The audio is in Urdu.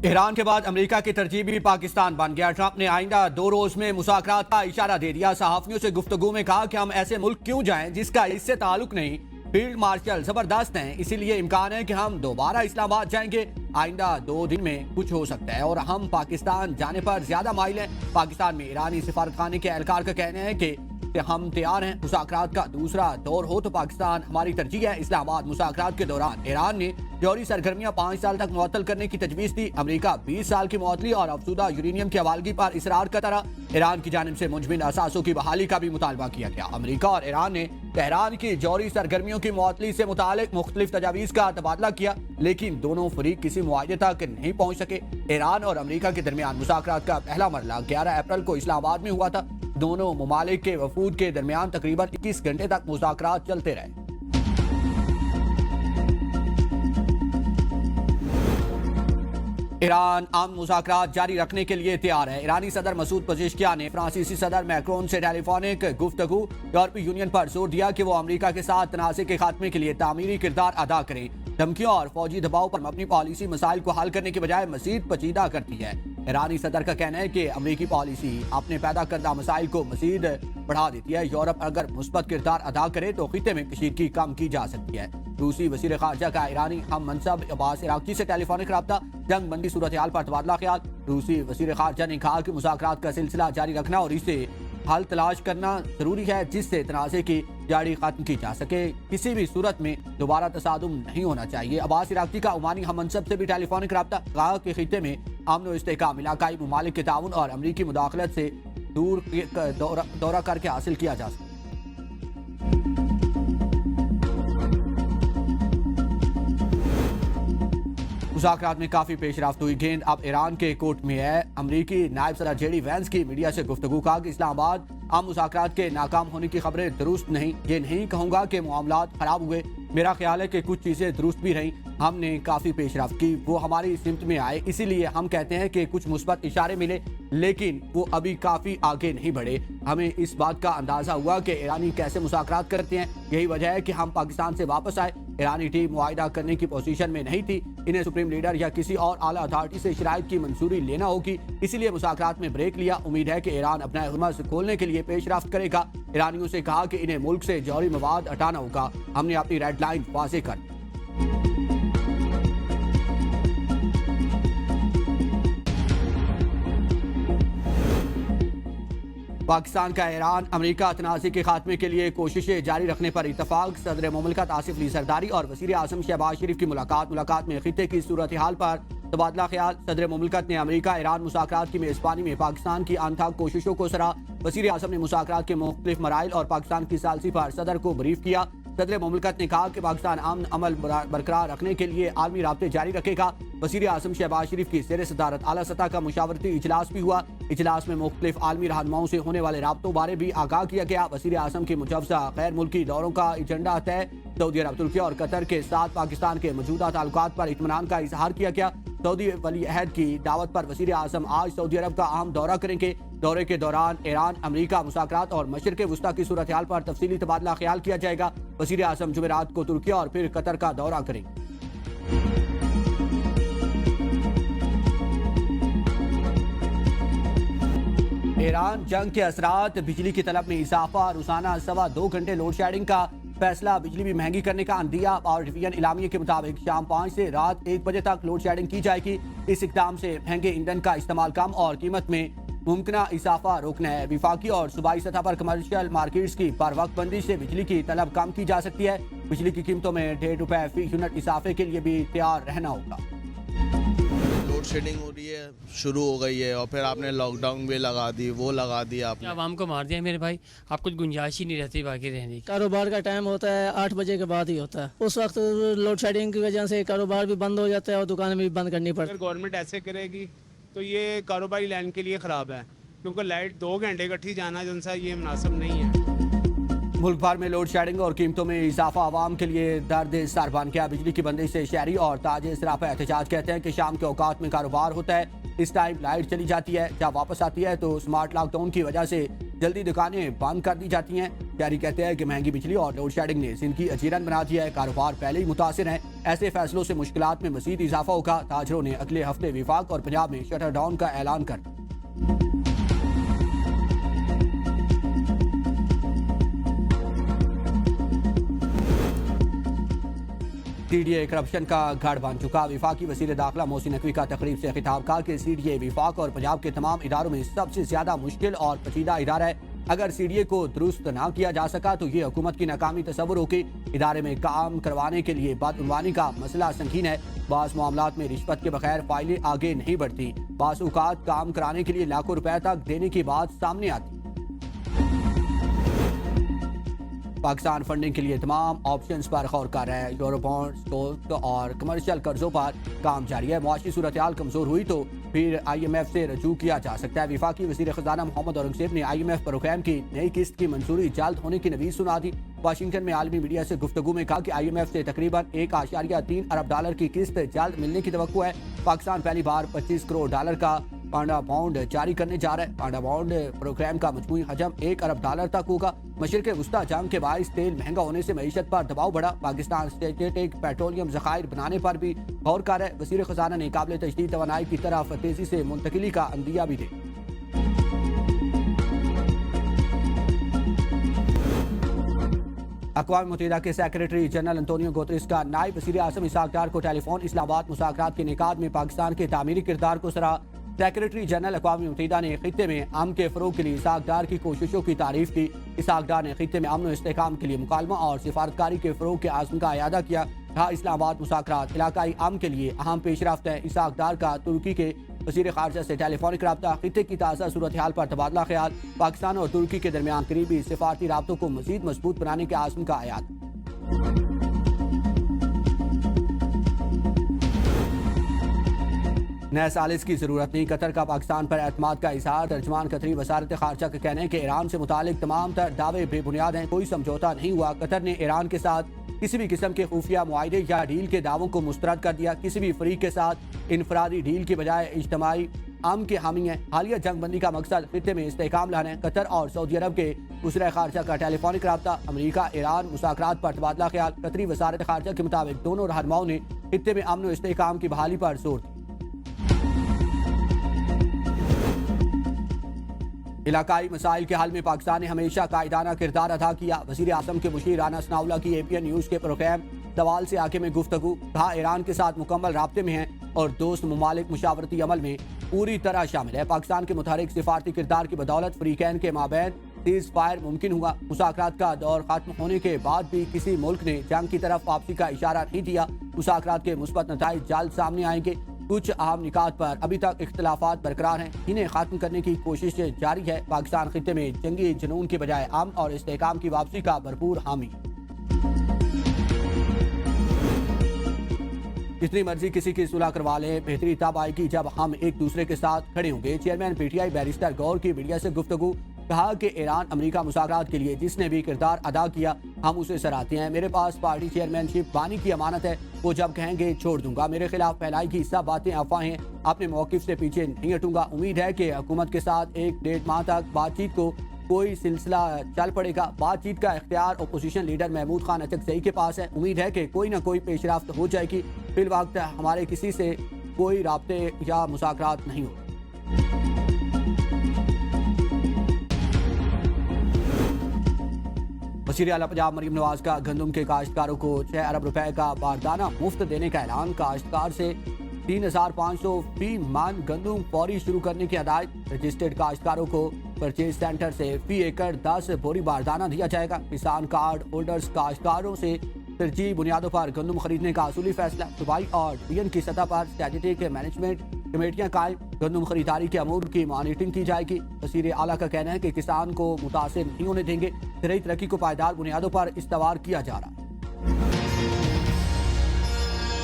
ایران کے بعد امریکہ کی ترجیح بھی پاکستان بن گیا۔ ٹرمپ نے آئندہ 2 روز میں مذاکرات کا اشارہ دے دیا۔ صحافیوں سے گفتگو میں کہا کہ ہم ایسے ملک کیوں جائیں جس کا اس سے تعلق نہیں۔ فیلڈ مارشل زبردست ہیں، اسی لیے امکان ہے کہ ہم دوبارہ اسلام آباد جائیں گے۔ آئندہ 2 دن میں کچھ ہو سکتا ہے اور ہم پاکستان جانے پر زیادہ مائل ہیں۔ پاکستان میں ایرانی سفارتخانے کے اہلکار کا کہنا ہے کہ ہم تیار ہیں۔ مذاکرات کا دوسرا دور ہو تو پاکستان ہماری ترجیح ہے۔ اسلام آباد مذاکرات کے دوران ایران نے جوہری سرگرمیاں 5 سال تک معطل کرنے کی تجویز دی۔ امریکہ 20 سال کی معطلی اور افزودہ یورینیم کی حوالگی پر اصرار کرتا رہا۔ ایران کی جانب سے منجمد اثاثوں کی بحالی کا بھی مطالبہ کیا گیا۔ امریکہ اور ایران نے تہران کی جوہری سرگرمیوں کی معطلی سے متعلق مختلف تجاویز کا تبادلہ کیا، لیکن دونوں فریق کسی معاہدے تک نہیں پہنچ سکے۔ ایران اور امریکہ کے درمیان مذاکرات کا پہلا مرحلہ 11 اپریل کو اسلام آباد میں ہوا تھا۔ دونوں ممالک کے وفود کے درمیان تقریباً 21 گھنٹے تک مذاکرات چلتے رہے۔ ایران امن مذاکرات جاری رکھنے کے لیے تیار ہے۔ ایرانی صدر مسعود پزشکیان نے فرانسیسی صدر میکرون سے ٹیلی فونک گفتگو یورپی یونین پر زور دیا کہ وہ امریکہ کے ساتھ تنازع کے خاتمے کے لیے تعمیری کردار ادا کریں۔ دھمکیوں اور فوجی دباؤ پر اپنی پالیسی مسائل کو حل کرنے کے بجائے مزید پیچیدہ کرتی ہے۔ ایرانی صدر کا کہنا ہے کہ امریکی پالیسی اپنے پیدا کردہ مسائل کو مزید بڑھا دیتی ہے۔ یورپ اگر مثبت کردار ادا کرے تو خطے میں کشیدگی کم کی جا سکتی ہے۔ روسی وزیر خارجہ کا ایرانی ہم منصب عباس عراقچی سے ٹیلی فونک رابطہ، جنگ بندی صورتحال پر تبادلہ خیال۔ روسی وزیر خارجہ نے کہا کہ مذاکرات کا سلسلہ جاری رکھنا اور اسے حل تلاش کرنا ضروری ہے جس سے تنازع کی جڑیں ختم کی جا سکے۔ کسی بھی صورت میں دوبارہ تصادم نہیں ہونا چاہیے۔ عباس عراقچی کا عمانی ہم منصب سے بھی ٹیلی فونک رابطہ، کہا کہ خطے میں امن و استحکام علاقائی ممالک کے تعاون اور امریکی مداخلت سے دور دورہ کر کے حاصل کیا جا سکتا ہے۔ مذاکرات میں کافی پیش رفت ہوئی۔ گیند اب ایران کے کورٹ میں ہے۔ امریکی نائب صدر جے ڈی وینس کی میڈیا سے گفتگو، کہا کہ اسلام آباد عام مذاکرات کے ناکام ہونے کی خبریں درست نہیں۔ یہ نہیں کہوں گا کہ معاملات خراب ہوئے، میرا خیال ہے کہ کچھ چیزیں درست بھی رہیں۔ ہم نے کافی پیش رفت کی، وہ ہماری سمت میں آئے، اسی لیے ہم کہتے ہیں کہ کچھ مثبت اشارے ملے، لیکن وہ ابھی کافی آگے نہیں بڑھے۔ ہمیں اس بات کا اندازہ ہوا کہ ایرانی کیسے مذاکرات کرتے ہیں، یہی وجہ ہے کہ ہم پاکستان سے واپس آئے۔ ایرانی ٹیم معاہدہ کرنے کی پوزیشن میں نہیں تھی، انہیں سپریم لیڈر یا کسی اور اعلیٰ اتھارٹی سے شرائط کی منظوری لینا ہوگی، اسی لیے مذاکرات میں بریک لیا۔ امید ہے کہ ایران اپنا غمز کھولنے کے لیے پیش رفت کرے گا۔ ایرانیوں سے کہا کہ انہیں ملک سے جوہری مواد ہٹانا ہوگا۔ ہم نے اپنی ریڈ لائن واضح کر دی۔ پاکستان کا ایران امریکہ تنازع کے خاتمے کے لیے کوششیں جاری رکھنے پر اتفاق۔ صدر مملکت آصف علی زرداری اور وزیر اعظم شہباز شریف کی ملاقات میں خطے کی صورتحال پر تبادلہ خیال۔ صدر مملکت نے امریکہ ایران مذاکرات کی میزبانی میں پاکستان کی انتھک کوششوں کو سراہا۔ وزیر اعظم نے مذاکرات کے مختلف مراحل اور پاکستان کی ثالثی پر صدر کو بریف کیا۔ صدر مملکت نے کہا کہ پاکستان امن عمل برقرار رکھنے کے لیے عالمی رابطے جاری رکھے گا۔ وزیر اعظم شہباز شریف کی زیر صدارت اعلیٰ سطح کا مشاورتی اجلاس بھی ہوا۔ اجلاس میں مختلف عالمی رہنماؤں سے ہونے والے رابطوں بارے بھی آگاہ کیا گیا۔ وزیر اعظم کے مجوزہ غیر ملکی دوروں کا ایجنڈا طے۔ سعودی عرب، ترکی اور قطر کے ساتھ پاکستان کے موجودہ تعلقات پر اطمینان کا اظہار کیا گیا۔ سعودی ولی عہد کی دعوت پر وزیر اعظم آج سعودی عرب کا اہم دورہ کریں گے۔ دورے کے دوران ایران امریکہ مذاکرات اور مشرق وسطیٰ کی صورتحال پر تفصیلی تبادلہ خیال کیا جائے گا۔ وزیر اعظم جمعرات کو ترکی اور پھر قطر کا دورہ کریں گے۔ ایران جنگ کے اثرات، بجلی کی طلب میں اضافہ، روزانہ 2.25 گھنٹے لوڈ شیڈنگ کا فیصلہ، بجلی بھی مہنگی کرنے کا عندیہ۔ پاور ڈویژن اعلامیے کے مطابق شام 5 سے رات 1 بجے تک لوڈ شیڈنگ کی جائے گی۔ اس اقدام سے مہنگے ایندھن کا استعمال کم اور قیمت میں ممکنہ اضافہ روکنا ہے۔ وفاقی اور صوبائی سطح پر کمرشل مارکیٹس کی پر وقت بندی سے بجلی کی طلب کم کی جا سکتی ہے۔ بجلی کی قیمتوں میں ₹1.5 فی یونٹ اضافے کے لیے بھی تیار رہنا ہوگا۔ لوڈ شیڈنگ ہو رہی ہے، شروع ہو گئی ہے، اور پھر آپ نے لاک ڈاؤن بھی لگا دی، وہ لگا دیا آپ نے۔ عوام کو مار دیا میرے بھائی، آپ کچھ گنجائش ہی نہیں رہتی باقی رہنے کی۔ کاروبار کا ٹائم ہوتا ہے 8 بجے کے بعد ہی ہوتا ہے، اس وقت لوڈ شیڈنگ کی وجہ سے کاروبار بھی بند ہو جاتا ہے اور دکانیں بھی بند کرنی پڑتی ہیں۔ اگر گورنمنٹ ایسے کرے گی تو یہ کاروباری لائن کے لیے خراب ہے، کیونکہ لائٹ 2 گھنٹے اکٹھی جانا جن سا یہ مناسب نہیں ہے۔ ملک بھر میں لوڈ شیڈنگ اور قیمتوں میں اضافہ عوام کے لیے درد سر بن گیا۔ بجلی کی بندش سے شہری اور تاجر سراپا احتجاج، کہتے ہیں کہ شام کے اوقات میں کاروبار ہوتا ہے، اس ٹائم لائٹ چلی جاتی ہے، جب واپس آتی ہے تو سمارٹ لاک ڈاؤن کی وجہ سے جلدی دکانیں بند کر دی جاتی ہیں۔ شہری کہتے ہیں کہ مہنگی بجلی اور لوڈ شیڈنگ نے زندگی اجیرن بنا دیا ہے، کاروبار پہلے ہی متاثر ہیں، ایسے فیصلوں سے مشکلات میں مزید اضافہ ہوگا۔ تاجروں نے اگلے ہفتے وفاق اور پنجاب میں شٹر ڈاؤن کا اعلان کر سی ڈی اے کرپشن کا گھر بن چکا۔ وفاقی وزیر داخلہ محسن نقوی کا تقریب سے خطاب کہا کہ سی ڈی اے وفاق اور پنجاب کے تمام اداروں میں سب سے زیادہ مشکل اور پیچیدہ ادارہ ہے۔ اگر سی ڈی اے کو درست نہ کیا جا سکا تو یہ حکومت کی ناکامی تصور ہوگی۔ ادارے میں کام کروانے کے لیے بدعنوانی کا مسئلہ سنگین ہے۔ بعض معاملات میں رشوت کے بغیر فائلیں آگے نہیں بڑھتی، بعض اوقات کام کرانے کے لیے لاکھوں روپے تک دینے کی بات سامنے آتی۔ پاکستان فنڈنگ کے لیے تمام آپشنز پر غور کر رہا ہے۔ یورو بانڈ، اسٹاک اور کمرشل قرضوں پر کام جاری ہے۔ معاشی صورتحال کمزور ہوئی تو پھر آئی ایم ایف سے رجوع کیا جا سکتا ہے۔ وفاقی وزیر خزانہ محمد اورنگزیب نے آئی ایم ایف پروگرام کی نئی قسط کی منظوری جلد ہونے کی نوید سنا دی۔ واشنگٹن میں عالمی میڈیا سے گفتگو میں کہا کہ آئی ایم ایف سے تقریباً $1.3 ارب کی قسط جلد ملنے کی توقع ہے۔ پاکستان پہلی بار $25 کروڑ کا پانڈا بانڈ جاری کرنے جا رہا ہے۔ پانڈا بانڈ پروگرام کا مجموعی حجم $1 ارب تک ہوگا۔ مشرق وسطی جنگ کے باعث تیل مہنگا ہونے سے معیشت پر دباؤ بڑھا۔ پاکستان اسٹریٹجک پیٹرولیم ذخائر بنانے پر بھی غور کر رہا ہے۔ وزیر خزانہ نے قابل تجدید توانائی کی طرف تیزی سے منتقلی کا عندیہ بھی دیا۔ اقوام متحدہ کے سیکریٹری جنرل انطونیو گوتریس کا نائب وزیر اعظم اسحاق ڈار کو ٹیلی فون اسلام آباد مذاکرات کے انعقاد میں پاکستان کے تعمیری کردار کو سراہا۔ سیکریٹری جنرل اقوام متحدہ نے خطے میں امن کے فروغ کے لیے اسحاق ڈار کی کوششوں کی تعریف کی۔ اسحاق ڈار نے خطے میں امن و استحکام کے لیے مکالمہ اور سفارتکاری کے فروغ کے عزم کا اعادہ کیا۔ کہا اسلام آباد مذاکرات علاقائی امن کے لیے اہم پیش رفت ہے۔ اسحاق ڈار کا ترکی کے وزیر خارجہ سے ٹیلی فونک رابطہ، خطے کی تازہ صورتحال پر تبادلہ خیال، پاکستان اور ترکی کے درمیان قریبی سفارتی رابطوں کو مزید مضبوط بنانے کے عزم کا اعادہ۔ نئے ثالث کی ضرورت نہیں، قطر کا پاکستان پر اعتماد کا اظہار۔ ترجمان قطری وزارت خارجہ کا کہنا ہے کہ ایران سے متعلق تمام تر دعوے بے بنیاد ہیں، کوئی سمجھوتا نہیں ہوا۔ قطر نے ایران کے ساتھ کسی بھی قسم کے خفیہ معاہدے یا ڈیل کے دعووں کو مسترد کر دیا۔ کسی بھی فریق کے ساتھ انفرادی ڈیل کی بجائے اجتماعی امن کے حامی ہیں۔ حالیہ جنگ بندی کا مقصد خطے میں استحکام لانا ہے۔ قطر اور سعودی عرب کے وزراء خارجہ کا ٹیلی فونک رابطہ، امریکہ ایران مذاکرات پر تبادلہ خیال۔ قطری وزارت خارجہ کے مطابق دونوں رہنماؤں نے خطے میں امن و استحکام کی بحالی پر زور دیا۔ علاقائی مسائل کے حل میں پاکستان نے ہمیشہ قائدانہ کردار ادا کیا۔ وزیر اعظم کے مشیر رانا ثناءاللہ کی APN نیوز کے پروگرام سوال سے آگے میں گفتگو، کہا ایران کے ساتھ مکمل رابطے میں ہیں اور دوست ممالک مشاورتی عمل میں پوری طرح شامل ہے۔ پاکستان کے متحرک سفارتی کردار کی بدولت فریقین کے مابین سیز فائر ممکن ہوا۔ مذاکرات کا دور ختم ہونے کے بعد بھی کسی ملک نے جنگ کی طرف واپسی کا اشارہ نہیں دیا۔ مذاکرات کے مثبت نتائج جلد سامنے آئیں گے۔ کچھ اہم نکات پر ابھی تک اختلافات برقرار ہیں، انہیں ختم کرنے کی کوشش جاری ہے۔ پاکستان خطے میں جنگی جنون کے بجائے امن اور استحکام کی واپسی کا بھرپور حامی۔ جتنی مرضی کسی کی صلح کروا لیں، بہتری تب آئے گی جب ہم ایک دوسرے کے ساتھ کھڑے ہوں گے۔ چیئرمین PTI بیرسٹر گور کی میڈیا سے گفتگو، کہا کہ ایران امریکہ مذاکرات کے لیے جس نے بھی کردار ادا کیا ہم اسے سراہتے ہیں۔ میرے پاس پارٹی چیئرمین شپ بانی کی امانت ہے، وہ جب کہیں گے چھوڑ دوں گا۔ میرے خلاف پھیلائی گئی سب باتیں افواہیں، اپنے موقف سے پیچھے نہیں ہٹوں گا۔ امید ہے کہ حکومت کے ساتھ 1-1.5 ماہ تک بات چیت کو کوئی سلسلہ چل پڑے گا۔ بات چیت کا اختیار اپوزیشن لیڈر محمود خان اچکزئی کے پاس ہے۔ امید ہے کہ کوئی نہ کوئی پیش رفت ہو جائے گی۔ فی الوقت ہمارے کسی سے کوئی رابطے یا مذاکرات نہیں ہو۔ وزیر اعلیٰ پنجاب مریم نواز کا گندم کے کاشتکاروں کو 6 ارب روپے کا باردانہ مفت دینے کا اعلان۔ کاشتکار سے 3500 فی من گندم فوری شروع کرنے کی ہدایت۔ رجسٹرڈ کاشتکاروں کو پرچیز سینٹر سے فی ایکڑ 10 بوری باردانہ دیا جائے گا۔ کسان کارڈ ہولڈرز کاشتکاروں سے ترجیحی بنیادوں پر گندم خریدنے کا اصولی فیصلہ۔ صوبائی اور ڈویژن کی سطح پر اسٹریٹجک مینجمنٹ کمیٹیاں قائم، گندم خریداری کے امور کی مانیٹرنگ کی جائے گی۔ وزیر اعلیٰ کا کہنا ہے کہ کسان کو متاثر نہیں ہونے دیں گے، زرعی ترقی کو پائیدار بنیادوں پر استوار کیا جا رہا ہے۔